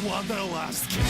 Wanderlust King.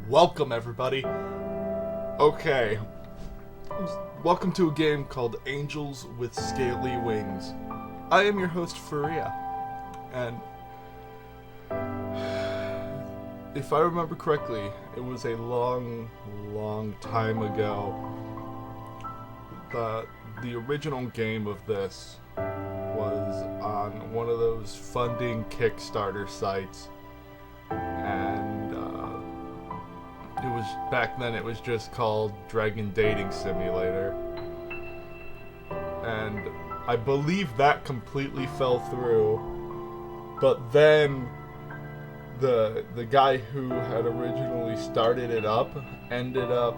Welcome, everybody. Okay. Welcome to a game called Angels with Scaly Wings. I am your host, Furea. And if I remember correctly, it was a long, long time ago that the original game of this was on one of those funding Kickstarter sites. And it was back then it was just called Dragon Dating Simulator, and I believe that completely fell through. But then the guy who had originally started it up ended up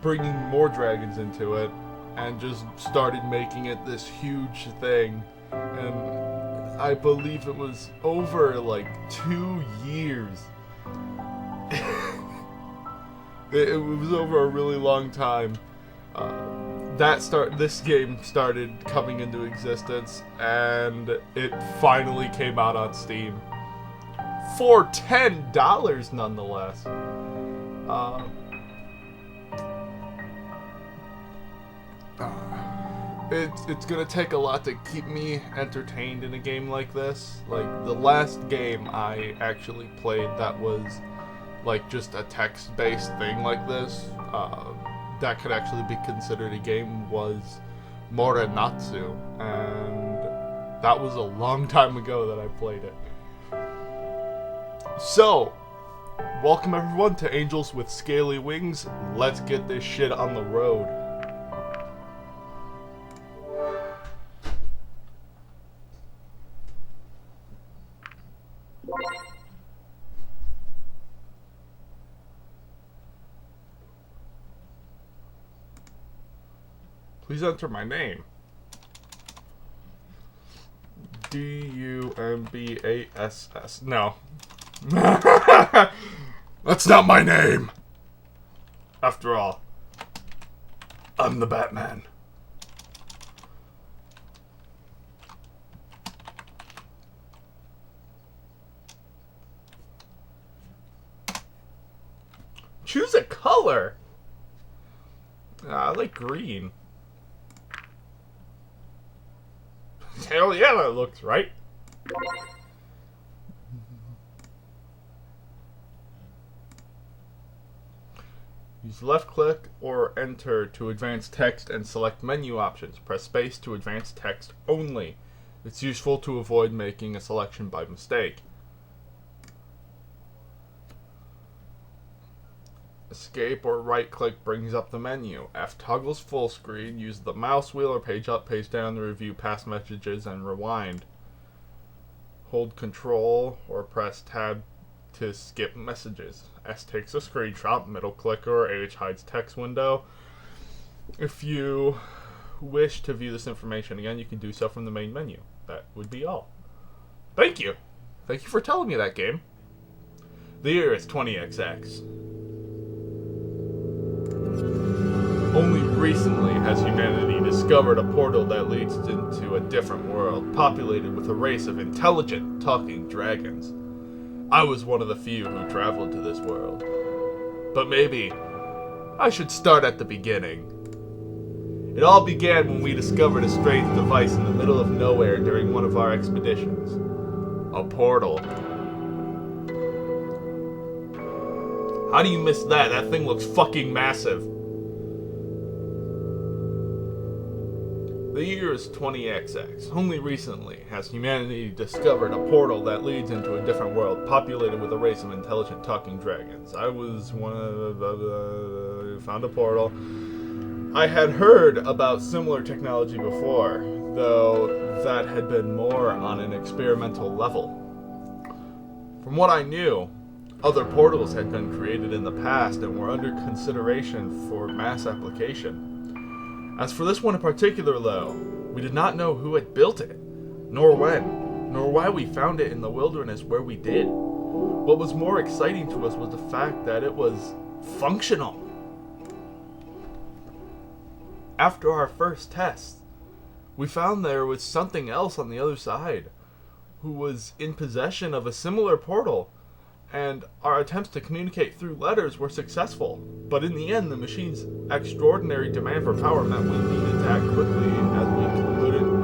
bringing more dragons into it and just started making it this huge thing. And I believe it was over like 2 years. It was over a really long time. This game started coming into existence, and it finally came out on Steam for $10, nonetheless. It's gonna take a lot to keep me entertained in a game like this. Like, the last game I actually played that was like just a text-based thing like this, that could actually be considered a game, was Morenatsu, and that was a long time ago that I played it. So, welcome everyone to Angels with Scaly Wings. Let's get this shit on the road. Please enter my name. D-U-M-B-A-S-S. No. That's not my name! After all, I'm the Batman. Choose a color! I like green. Hell yeah, that looks right. Use left click or enter to advance text and select menu options. Press space to advance text only. It's useful to avoid making a selection by mistake. Escape or right click brings up the menu. F toggles full screen. Use the mouse wheel or page up, page down to review past messages and rewind. Hold control or press tab to skip messages. S takes a screenshot. Middle clicker or H hides text window. If you wish to view this information again, you can do so from the main menu. That would be all. Thank you. Thank you for telling me that, game. The year is 20XX. Only recently has humanity discovered a portal that leads into a different world, populated with a race of intelligent, talking dragons. I was one of the few who traveled to this world. But maybe I should start at the beginning. It all began when we discovered a strange device in the middle of nowhere during one of our expeditions. A portal. How do you miss that? That thing looks fucking massive. The year is 20XX. Only recently has humanity discovered a portal that leads into a different world, populated with a race of intelligent talking dragons. I was one of found a portal. I had heard about similar technology before, though that had been more on an experimental level. From what I knew, other portals had been created in the past and were under consideration for mass application. As for this one in particular, though, we did not know who had built it, nor when, nor why we found it in the wilderness where we did. What was more exciting to us was the fact that it was functional. After our first test, we found there was something else on the other side, who was in possession of a similar portal, and our attempts to communicate through letters were successful. But in the end, the machine's extraordinary demand for power meant we needed to act quickly,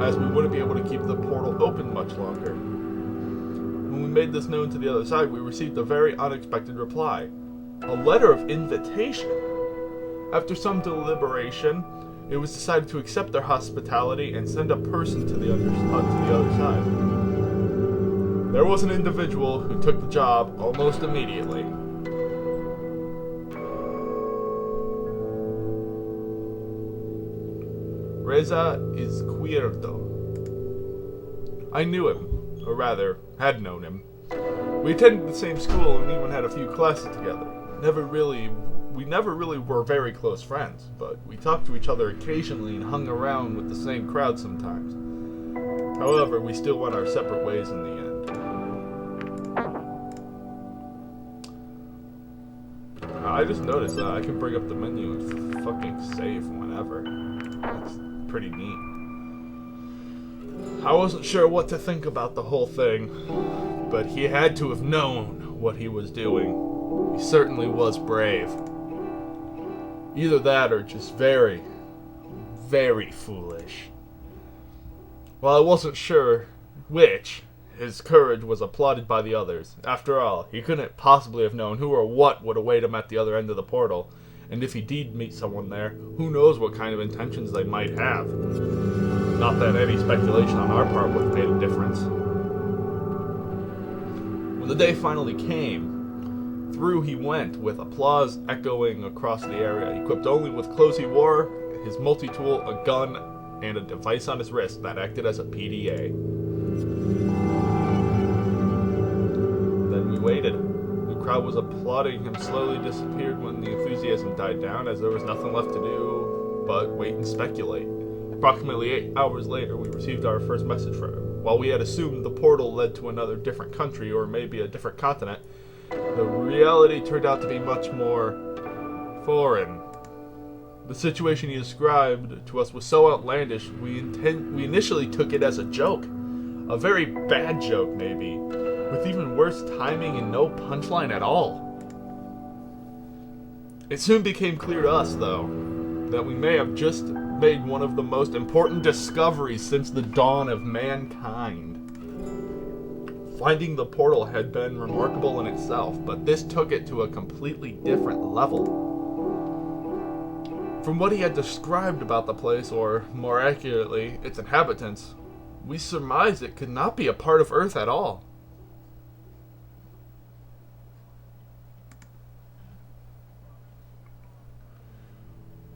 as we wouldn't be able to keep the portal open much longer. When we made this known to the other side, we received a very unexpected reply. A letter of invitation. After some deliberation, it was decided to accept their hospitality and send a person to the other side. There was an individual who took the job almost immediately. Reza Izquierdo. I knew him, or rather, had known him. We attended the same school and even had a few classes together. We never really were very close friends, but we talked to each other occasionally and hung around with the same crowd sometimes. However, we still went our separate ways in the end. I just noticed that I can bring up the menu and fucking save whenever. That's pretty neat. I wasn't sure what to think about the whole thing, but he had to have known what he was doing. He certainly was brave. Either that or just very, very foolish. While I wasn't sure which, his courage was applauded by the others. After all, he couldn't possibly have known who or what would await him at the other end of the portal, and if he did meet someone there, who knows what kind of intentions they might have. Not that any speculation on our part would have made a difference. When the day finally came, through he went, with applause echoing across the area. Equipped only with clothes he wore, his multi-tool, a gun, and a device on his wrist that acted as a PDA. Then we waited. The crowd was applauding him slowly disappeared when the enthusiasm died down, as there was nothing left to do but wait and speculate. Approximately 8 hours later, we received our first message from him. While we had assumed the portal led to another different country or maybe a different continent, the reality turned out to be much more foreign. The situation he described to us was so outlandish, we initially took it as a joke. A very bad joke, maybe, with even worse timing and no punchline at all. It soon became clear to us, though, that we may have just made one of the most important discoveries since the dawn of mankind. Finding the portal had been remarkable in itself, but this took it to a completely different level. From what he had described about the place, or more accurately, its inhabitants, we surmised it could not be a part of Earth at all.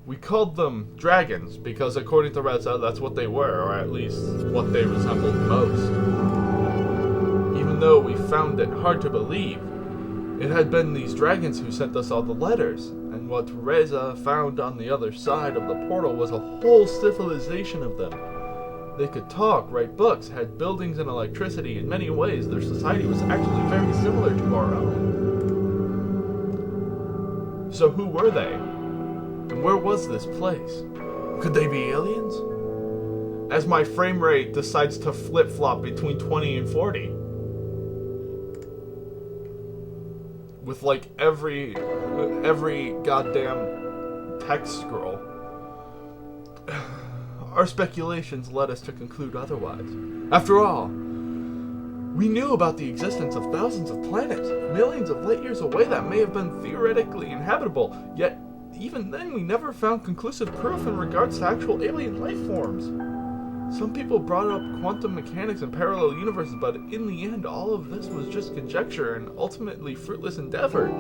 We called them dragons because, according to Reza, that's what they were, or at least what they resembled most. Even though we found it hard to believe, it had been these dragons who sent us all the letters, and what Reza found on the other side of the portal was a whole civilization of them. They could talk, write books, had buildings and electricity. In many ways, their society was actually very similar to our own. So who were they? And where was this place? Could they be aliens? As my frame rate decides to flip-flop between 20 and 40. With like every goddamn text scroll. Our speculations led us to conclude otherwise. After all, we knew about the existence of thousands of planets, millions of light years away that may have been theoretically inhabitable, yet even then we never found conclusive proof in regards to actual alien life forms. Some people brought up quantum mechanics and parallel universes, but in the end all of this was just conjecture and ultimately fruitless endeavor,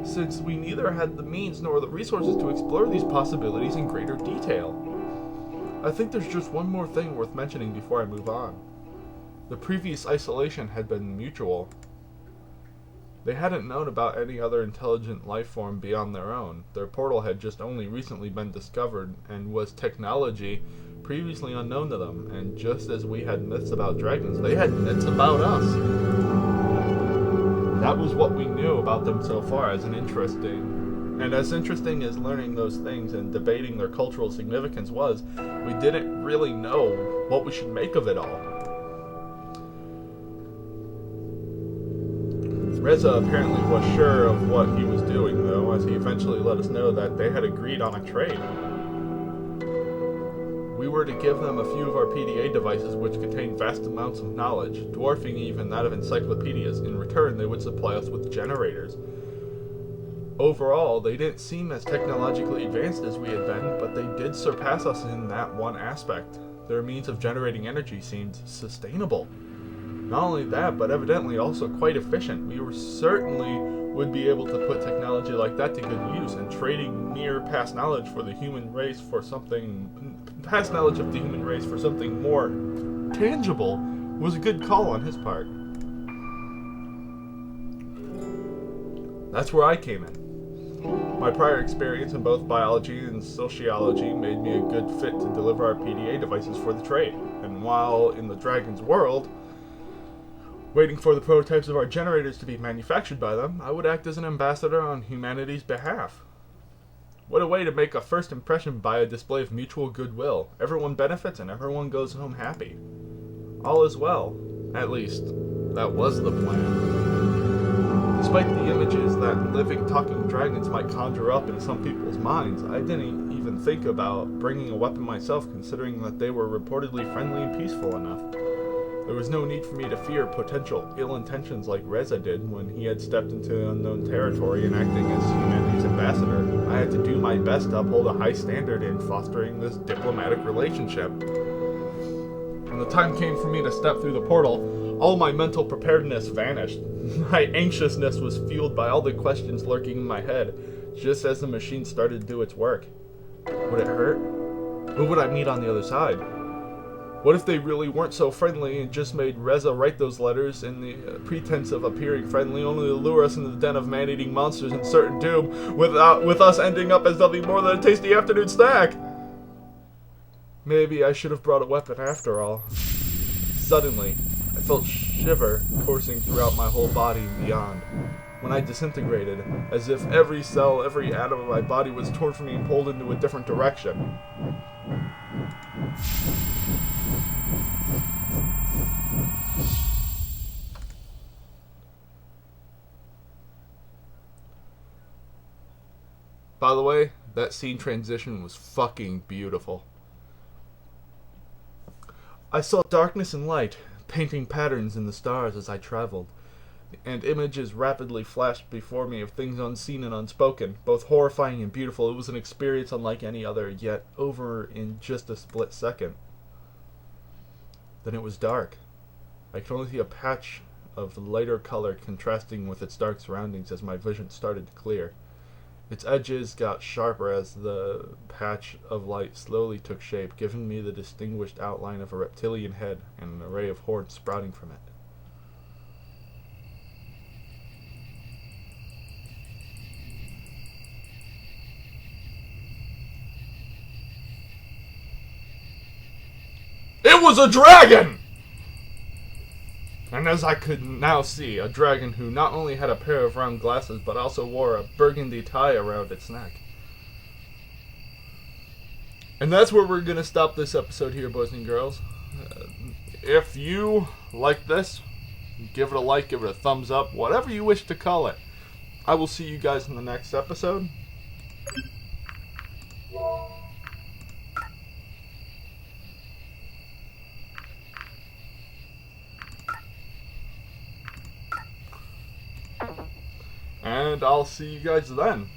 since we neither had the means nor the resources to explore these possibilities in greater detail. I think there's just one more thing worth mentioning before I move on. The previous isolation had been mutual. They hadn't known about any other intelligent life form beyond their own. Their portal had just only recently been discovered and was technology previously unknown to them, and just as we had myths about dragons, they had myths about us. That was what we knew about them so far as interesting as learning those things and debating their cultural significance was, we didn't really know what we should make of it all. Reza apparently was sure of what he was doing, though, as he eventually let us know that they had agreed on a trade. We were to give them a few of our PDA devices which contained vast amounts of knowledge, dwarfing even that of encyclopedias. In return, they would supply us with generators. Overall, they didn't seem as technologically advanced as we had been, but they did surpass us in that one aspect. Their means of generating energy seemed sustainable. Not only that, but evidently also quite efficient. We certainly would be able to put technology like that to good use, and trading mere past knowledge of the human race for something more tangible was a good call on his part. That's where I came in. My prior experience in both biology and sociology made me a good fit to deliver our PDA devices for the trade, and while in the Dragon's world, waiting for the prototypes of our generators to be manufactured by them, I would act as an ambassador on humanity's behalf. What a way to make a first impression by a display of mutual goodwill. Everyone benefits and everyone goes home happy. All is well. At least, that was the plan. Despite the images that living, talking dragons might conjure up in some people's minds, I didn't even think about bringing a weapon myself, considering that they were reportedly friendly and peaceful enough. There was no need for me to fear potential ill intentions like Reza did when he had stepped into unknown territory and acting as humanity's ambassador. I had to do my best to uphold a high standard in fostering this diplomatic relationship. When the time came for me to step through the portal, all my mental preparedness vanished. My anxiousness was fueled by all the questions lurking in my head, just as the machine started to do its work. Would it hurt? Who would I meet on the other side? What if they really weren't so friendly and just made Reza write those letters in the pretense of appearing friendly, only to lure us into the den of man-eating monsters and certain doom, with us ending up as nothing more than a tasty afternoon snack? Maybe I should have brought a weapon after all. Suddenly, I felt shiver coursing throughout my whole body and beyond. When I disintegrated, as if every cell, every atom of my body was torn from me and pulled into a different direction. By the way, that scene transition was fucking beautiful. I saw darkness and light, painting patterns in the stars as I traveled. and images rapidly flashed before me of things unseen and unspoken, both horrifying and beautiful. It was an experience unlike any other, yet over in just a split second. Then it was dark. I could only see a patch of lighter color contrasting with its dark surroundings as my vision started to clear. Its edges got sharper as the patch of light slowly took shape, giving me the distinguished outline of a reptilian head and an array of horns sprouting from it. It was a dragon! And as I could now see, a dragon who not only had a pair of round glasses, but also wore a burgundy tie around its neck. And that's where we're going to stop this episode here, boys and girls. If you like this, give it a like, give it a thumbs up, whatever you wish to call it. I will see you guys in the next episode. And I'll see you guys then.